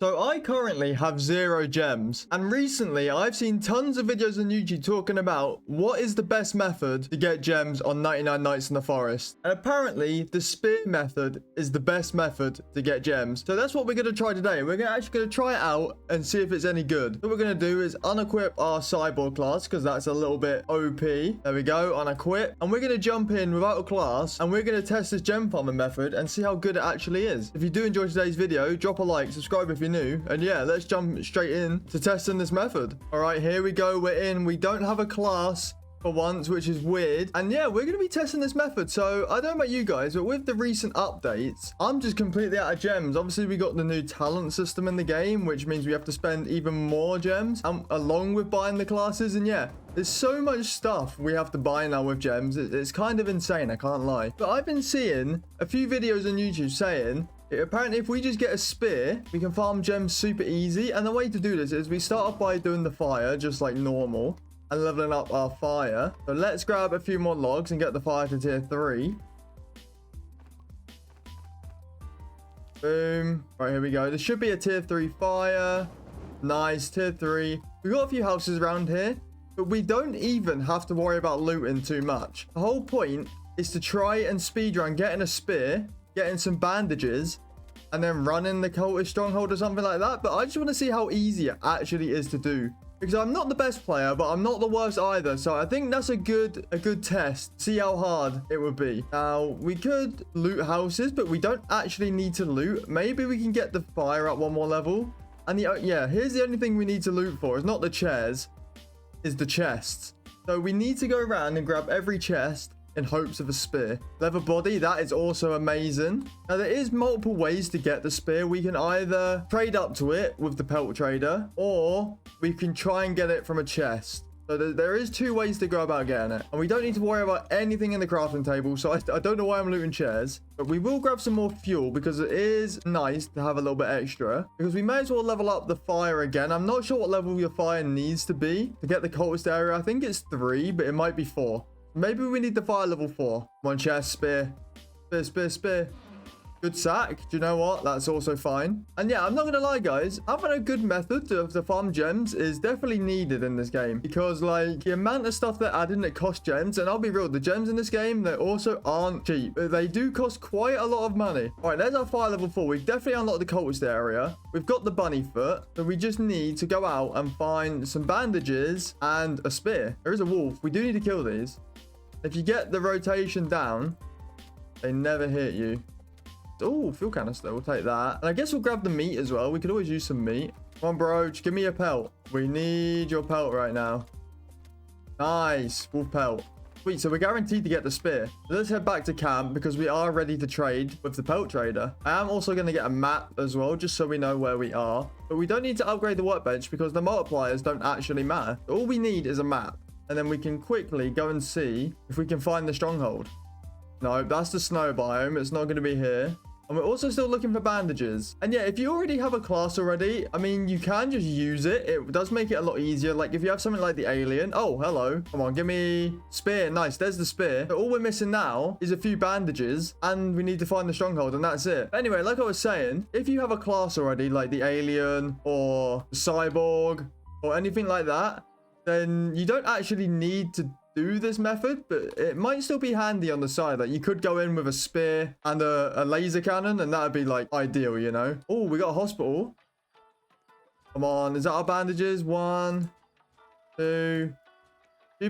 So I currently have 0 gems, and recently I've seen tons of videos on YouTube talking about what is the best method to get gems on 99 Nights in the Forest. And apparently the spear method is the best method to get gems. So that's what we're going to try today. We're actually going to try it out and see if it's any good. What we're going to do is unequip our cyborg class because that's a little bit OP. There we go, unequip. And we're going to jump in without a class and we're going to test this gem farming method and see how good it actually is. If you do enjoy today's video, drop a like, subscribe if you're new, and yeah, let's jump straight in to testing this method. All right, here we go. We're in. We don't have a class for once, which is weird. And yeah, we're going to be testing this method. So I don't know about you guys, but with the recent updates, I'm just completely out of gems. Obviously, we got the new talent system in the game, which means we have to spend even more gems along with buying the classes. And yeah, there's so much stuff we have to buy now with gems. It's kind of insane, I can't lie. But I've been seeing a few videos on YouTube saying apparently if we just get a spear, we can farm gems super easy. And the way to do this is we start off by doing the fire just like normal and leveling up our fire. So let's grab a few more logs and get the fire to tier 3. Boom. Right, here we go. There should be a tier 3 fire. Nice, tier 3. We've got a few houses around here, but we don't even have to worry about looting too much. The whole point is to try and speedrun getting a spear, getting some bandages, and then running the cultist stronghold or something like that. But I just want to see how easy it actually is to do, because I'm not the best player, but I'm not the worst either. So I think that's a good test. See how hard it would be. Now we could loot houses, but we don't actually need to loot. Maybe we can get the fire up one more level. And yeah, here's the only thing we need to loot for. It's not the chairs, is the chests. So we need to go around and grab every chest in hopes of a spear. Leather body, that is also amazing. Now there is multiple ways to get the spear. We can either trade up to it with the pelt trader, or we can try and get it from a chest. So there is 2 ways to go about getting it, and we don't need to worry about anything in the crafting table. So I don't know why I'm looting chairs, but we will grab some more fuel because it is nice to have a little bit extra, because we may as well level up the fire again. I'm not sure what level your fire needs to be to get the cultist area. I think it's 3, but it might be 4. Maybe we need the fire level 4. One chest, spear. Spear, spear, spear. Good sack. Do you know what? That's also fine. And yeah, I'm not going to lie, guys. Having a good method to farm gems is definitely needed in this game. Because, like, the amount of stuff they're adding that cost gems. And I'll be real, the gems in this game, they also aren't cheap. They do cost quite a lot of money. All right, there's our fire level 4. We've definitely unlocked the cultist area. We've got the bunny foot. So we just need to go out and find some bandages and a spear. There is a wolf. We do need to kill these. If you get the rotation down, they never hit you. Oh, fuel canister. We'll take that. And I guess we'll grab the meat as well. We could always use some meat. Come on, bro. Just give me your pelt. We need your pelt right now. Nice. Wolf pelt. Sweet. So we're guaranteed to get the spear. So let's head back to camp because we are ready to trade with the pelt trader. I am also going to get a map as well, just so we know where we are. But we don't need to upgrade the workbench because the multipliers don't actually matter. All we need is a map. And then we can quickly go and see if we can find the stronghold. No, that's the snow biome. It's not going to be here. And we're also still looking for bandages. And yeah, if you already have a class already, I mean, you can just use it. It does make it a lot easier. Like if you have something like the alien. Oh, hello. Come on, give me spear. Nice. There's the spear. But all we're missing now is a few bandages. And we need to find the stronghold. And that's it. But anyway, like I was saying, if you have a class already, like the alien or the cyborg or anything like that, then you don't actually need to do this method, but it might still be handy on the side. Like you could go in with a spear and a laser cannon, and that would be like ideal, you know. Oh, we got a hospital. Come on, is that our bandages? 1, 2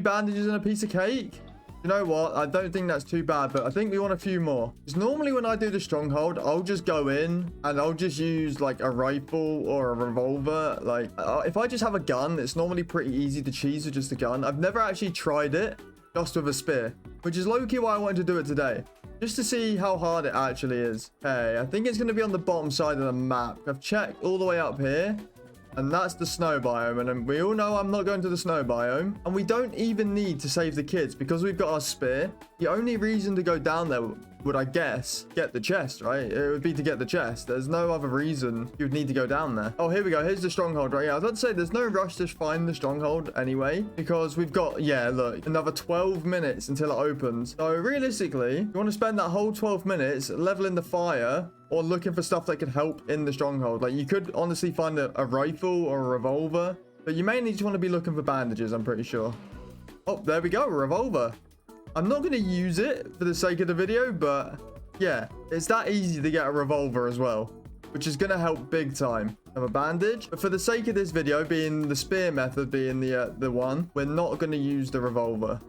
bandages and a piece of cake. You know what? I don't think that's too bad, but I think we want a few more. Because normally when I do the stronghold, I'll just go in and I'll just use like a rifle or a revolver. Like if I just have a gun, it's normally pretty easy to cheese with just a gun. I've never actually tried it just with a spear, which is low-key why I wanted to do it today. Just to see how hard it actually is. Okay, I think it's going to be on the bottom side of the map. I've checked all the way up here. And that's the snow biome. And we all know I'm not going to the snow biome. And we don't even need to save the kids because we've got our spear. The only reason to go down there would I guess get the chest, right? It would be to get the chest. There's no other reason you would need to go down there. Oh, here we go. Here's the stronghold right here. I was about to say there's no rush to find the stronghold anyway, because we've got, yeah, look, another 12 minutes until it opens. So realistically, you want to spend that whole 12 minutes leveling the fire or looking for stuff that could help in the stronghold. Like, you could honestly find a rifle or a revolver, but you mainly just want to be looking for bandages, I'm pretty sure. Oh, there we go, a revolver. I'm not going to use it for the sake of the video, but yeah, it's that easy to get a revolver as well, which is going to help big time. Have a bandage, but for the sake of this video, being the spear method being the one, we're not going to use the revolver.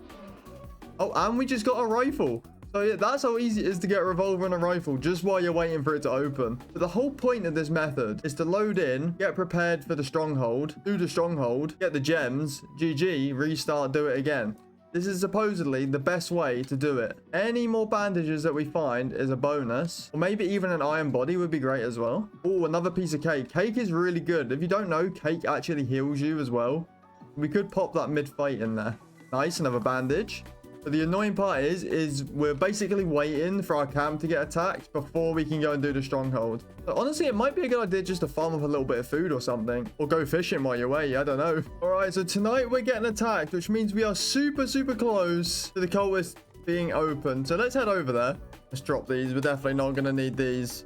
Oh, and we just got a rifle. So yeah, that's how easy it is to get a revolver and a rifle, just while you're waiting for it to open. But the whole point of this method is to load in, get prepared for the stronghold, do the stronghold, get the gems, GG, restart, do it again. This is supposedly the best way to do it. Any more bandages that we find is a bonus. Or maybe even an iron body would be great as well. Oh, another piece of cake. Cake is really good. If you don't know, cake actually heals you as well. We could pop that mid-fight in there. Nice, another bandage. But the annoying part is we're basically waiting for our camp to get attacked before we can go and do the stronghold. So honestly, it might be a good idea just to farm up a little bit of food or something. Or go fishing while you're away, I don't know. Alright, so tonight we're getting attacked, which means we are super, super close to the cultist being open. So let's head over there. Let's drop these. We're definitely not going to need these.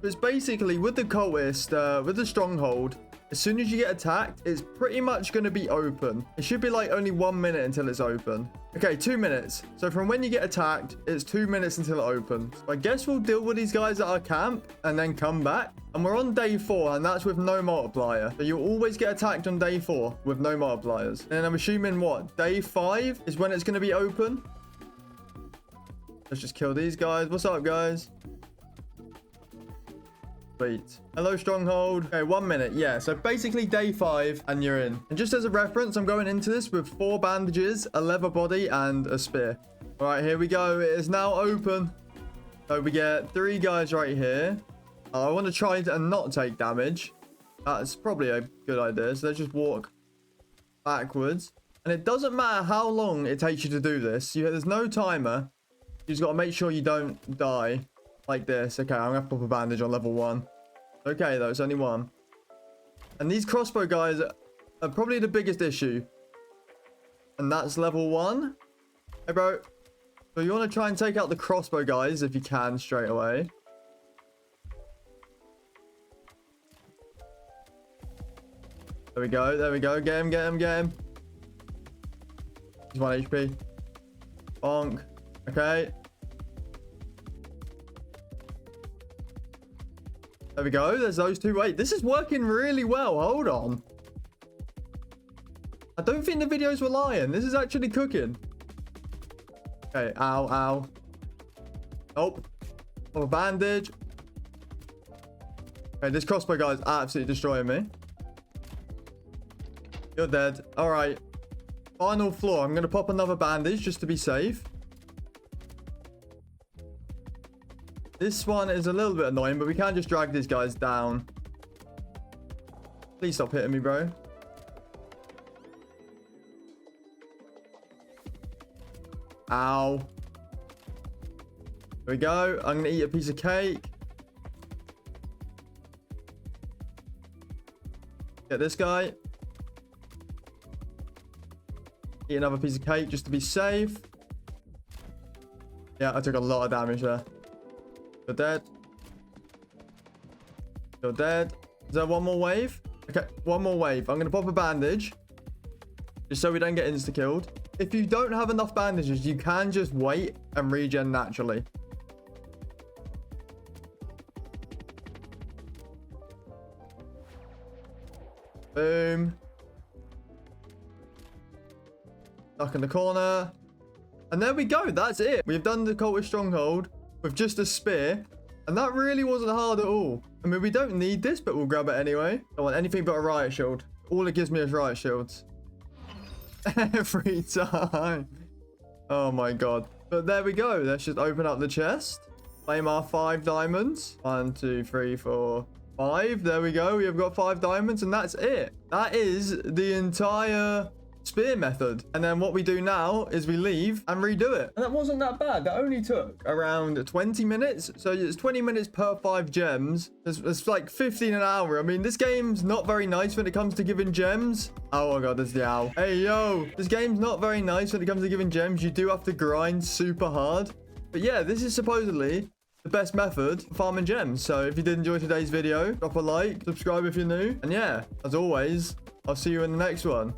It's basically with the cultist, with the stronghold, as soon as you get attacked, it's pretty much going to be open. It should be like only 1 minute until it's open. Okay, 2 minutes. So from when you get attacked, it's 2 minutes until it opens. So I guess we'll deal with these guys at our camp and then come back. And we're on day 4, and that's with no multiplier. So you'll always get attacked on day 4 with no multipliers. And I'm assuming what? Day 5 is when it's going to be open? Let's just kill these guys. What's up, guys? Sweet. Hello, stronghold. Okay, 1 minute. Yeah, so basically day 5 and you're in. And just as a reference, I'm going into this with 4 bandages, a leather body, and a spear. All right, here we go. It is now open. So we get 3 guys right here. I want to try and not take damage. That's probably a good idea. So let's just walk backwards. And it doesn't matter how long it takes you to do this. There's no timer. You just got to make sure you don't die like this. Okay, I'm going to have to put a bandage on level 1. Okay, though, it's only 1. And these crossbow guys are probably the biggest issue. And that's level 1. Hey, bro. So you want to try and take out the crossbow guys if you can straight away. There we go. There we go. Get him, get him, get him. He's 1 HP. Bonk. Okay. There we go. There's those 2. Wait, this is working really well. Hold on. I don't think the videos were lying. This is actually cooking. Okay. Ow, ow. Nope. Oh, a bandage. Okay, this crossbow guy is absolutely destroying me. You're dead. All right. Final floor. I'm going to pop another bandage just to be safe. This one is a little bit annoying, but we can't just drag these guys down. Please stop hitting me, bro. Ow. There we go. I'm going to eat a piece of cake. Get this guy. Eat another piece of cake just to be safe. Yeah, I took a lot of damage there. You're dead. You're dead. Is there one more wave? Okay, one more wave. I'm going to pop a bandage. Just so we don't get insta-killed. If you don't have enough bandages, you can just wait and regen naturally. Boom. Stuck in the corner. And there we go. That's it. We've done the cultist stronghold with just a spear. And that really wasn't hard at all. I mean, we don't need this, but we'll grab it anyway. I don't want anything but a riot shield. All it gives me is riot shields. Every time. Oh my god. But there we go. Let's just open up the chest. Claim our 5 diamonds. 1, 2, 3, 4, 5. There we go. We have got 5 diamonds and that's it. That is the entire spear method. And then what we do now is we leave and redo it. And that wasn't that bad. That only took around 20 minutes. So it's 20 minutes per 5 gems. It's like 15 an hour. I mean, this game's not very nice when it comes to giving gems. Oh my god, there's the owl. Hey, yo. This game's not very nice when it comes to giving gems. You do have to grind super hard. But yeah, this is supposedly the best method for farming gems. So if you did enjoy today's video, drop a like, subscribe if you're new. And yeah, as always, I'll see you in the next one.